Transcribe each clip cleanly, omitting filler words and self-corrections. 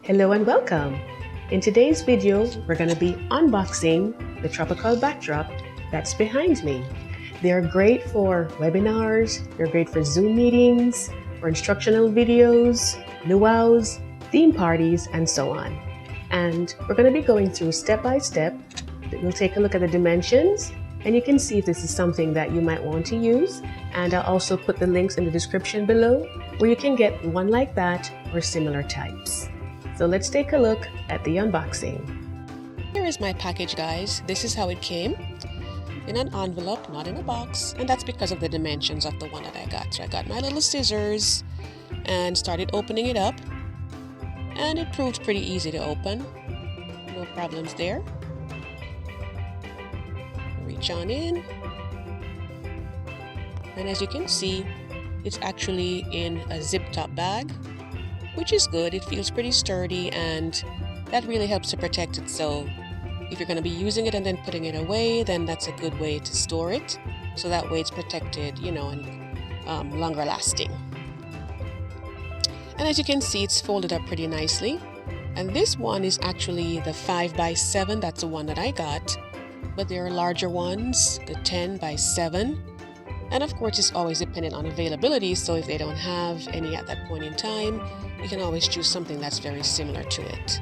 Hello and welcome! In today's video, we're going to be unboxing the tropical backdrop that's behind me. They are great for webinars, they're great for Zoom meetings, for instructional videos, luau's, theme parties, and so on. And we're going to be going through step by step. We'll take a look at the dimensions and you can see if this is something that you might want to use. And I'll also put the links in the description below where you can get one like that or similar types. So let's take a look at the unboxing. Here is my package, guys. This is how it came. In an envelope, not in a box. And that's because of the dimensions of the one that I got. So I got my little scissors and started opening it up. And it proved pretty easy to open. No problems there. Reach on in. And as you can see, it's actually in a zip top bag, which is good. It feels pretty sturdy and that really helps to protect it. So if you're going to be using it and then putting it away, then that's a good way to store it. So that way it's protected, and longer lasting. And as you can see, it's folded up pretty nicely. And this one is actually the 5x7. That's the one that I got. But there are larger ones, the 10x7. And of course, it's always dependent on availability. So if they don't have any at that point in time, you can always choose something that's very similar to it.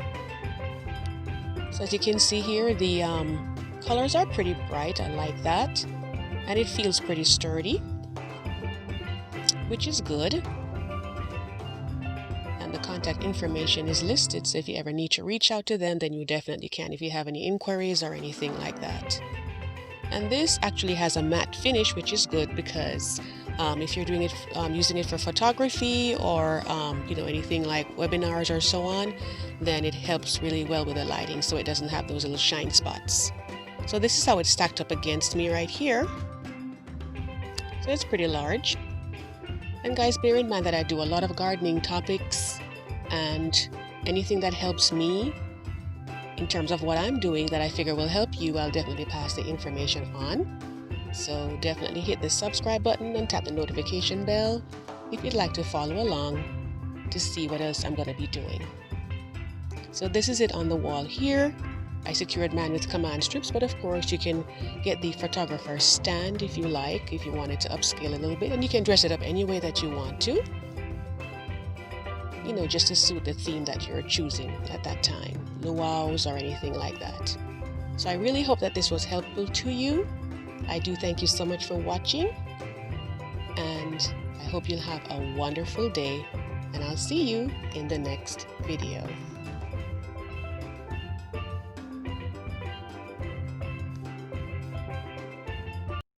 So as you can see here, the colors are pretty bright. I like that. And it feels pretty sturdy, which is good. And the contact information is listed. So if you ever need to reach out to them, then you definitely can if you have any inquiries or anything like that. And this actually has a matte finish, which is good because if you're doing it, using it for photography or anything like webinars or so on, then it helps really well with the lighting, so it doesn't have those little shine spots. So this is how it's stacked up against me right here. So it's pretty large. And guys, bear in mind that I do a lot of gardening topics, and anything that helps me in terms of what I'm doing that I figure will help you, I'll definitely pass the information on. So definitely hit the subscribe button and tap the notification bell if you'd like to follow along to see what else I'm going to be doing. So this is it on the wall here. I secured mine with command strips, but of course you can get the photographer's stand if you like, if you wanted to upscale a little bit, and you can dress it up any way that you want to, just to suit the theme that you're choosing at that time, luau's or anything like that. So I really hope that this was helpful to you. I do thank you so much for watching, and I hope you'll have a wonderful day, and I'll see you in the next video.